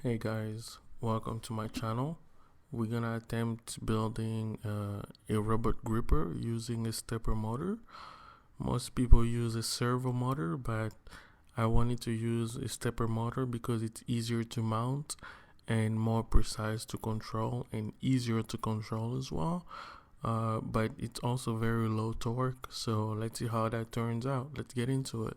Hey guys, welcome to my channel. We're gonna attempt building a robot gripper using a stepper motor. Most people use a servo motor, but I wanted to use a stepper motor because it's easier to mount and more precise to control and easier to control as well. But it's also very low torque, so let's see how that turns out. Let's get into it.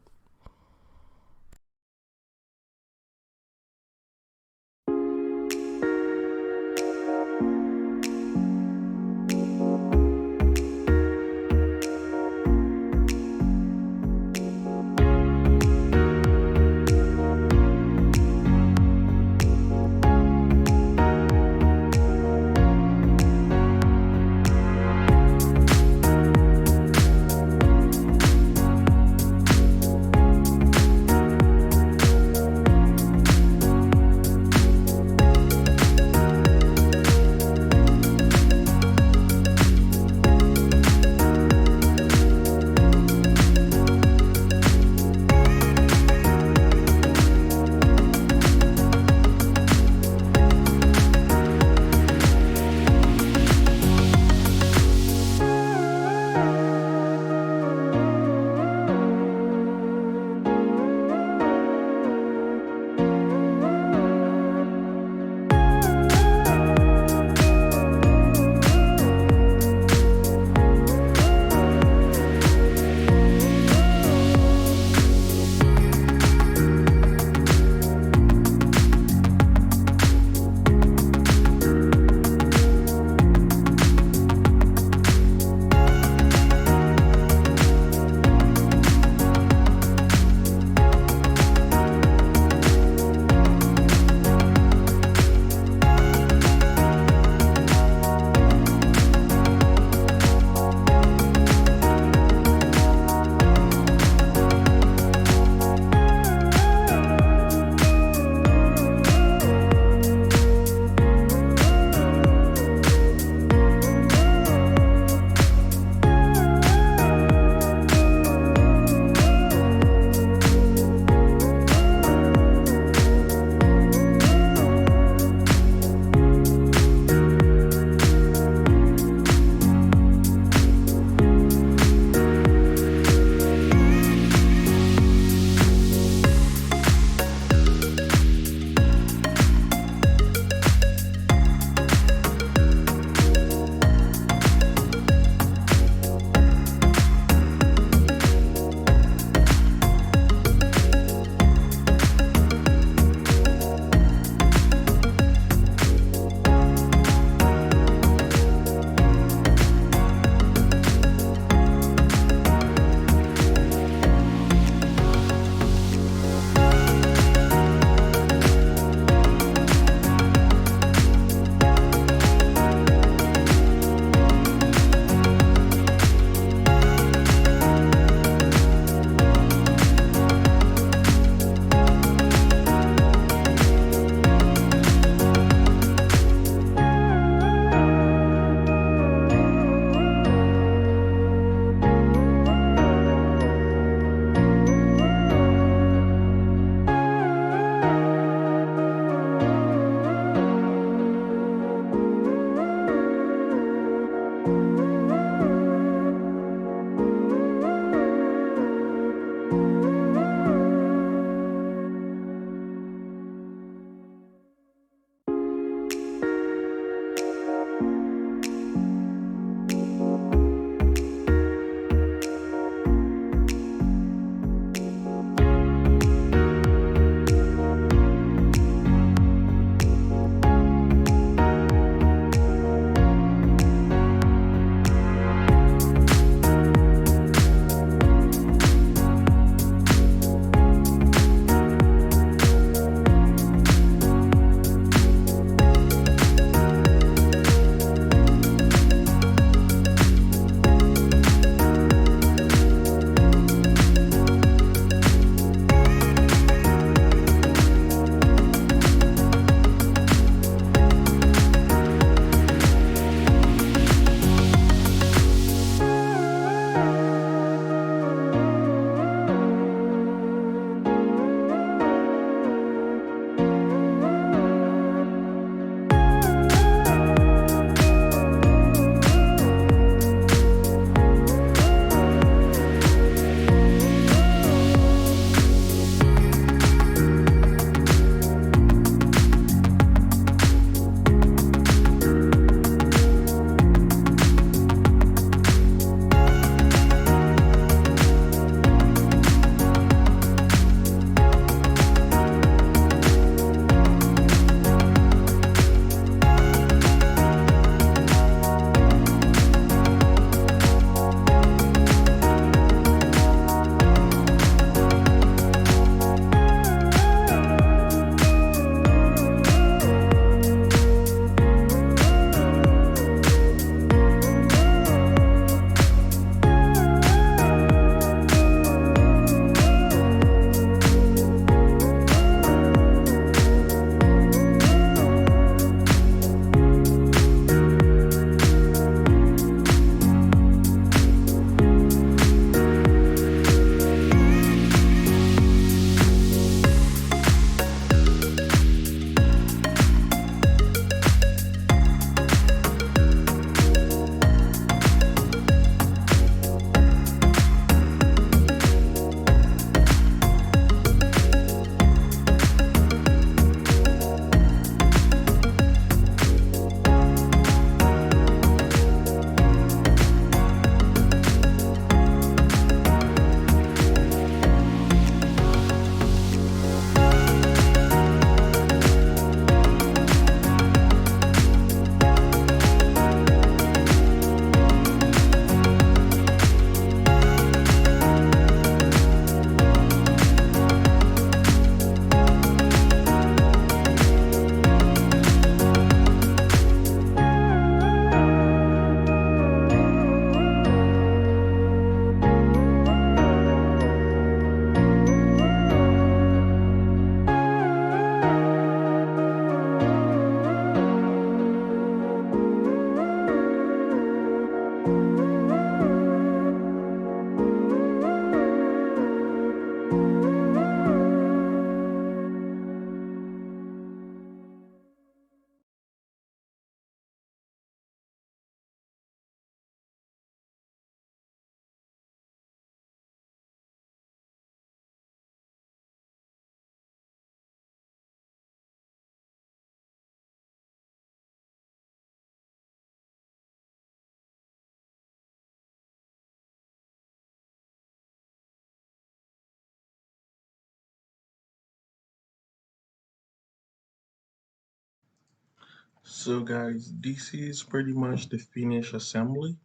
So guys, this is pretty much the finished assembly,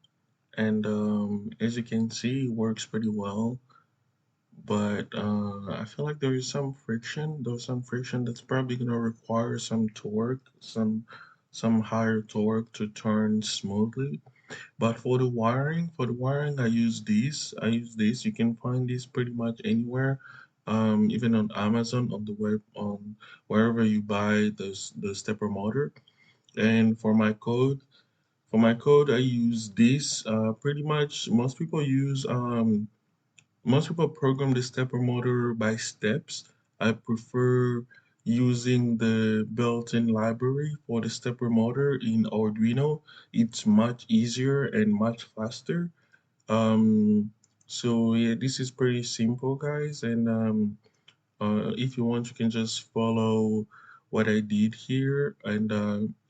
and as you can see, it works pretty well. But I feel like there is some friction. There's some friction that's probably gonna require some torque, some higher torque to turn smoothly. But for the wiring, I use this. You can find this pretty much anywhere, even on Amazon, on the web, on wherever you buy the stepper motor. And for my code, I use this. Pretty much, most people program the stepper motor by steps. I prefer using the built-in library for the stepper motor in Arduino. It's much easier and much faster. Um, so yeah, this is pretty simple, guys. And if you want, you can just follow what I did here, and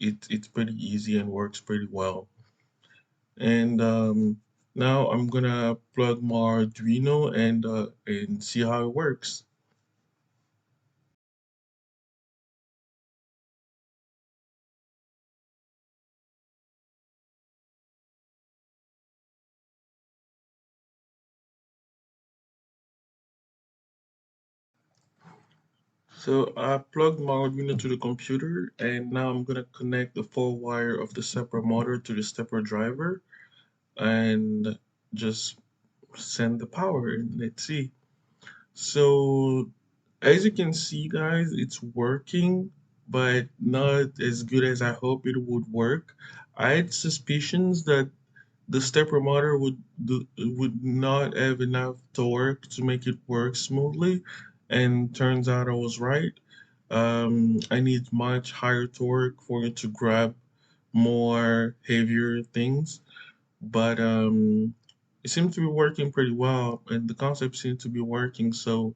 it's pretty easy and works pretty well. And now I'm gonna plug my Arduino and see how it works. So I plugged my Arduino to the computer, and now I'm gonna connect the full wire of the stepper motor to the stepper driver and just send the power. And let's see. So as you can see, guys, it's working, but not as good as I hope it would work. I had suspicions that the stepper motor would not have enough torque to make it work smoothly, and turns out I was right. I need much higher torque for it to grab more heavier things, but it seems to be working pretty well, and the concept seems to be working. So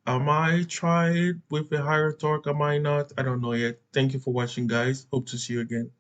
I might try it with a higher torque. I might not. I don't know yet. Thank you for watching, guys. Hope to see you again.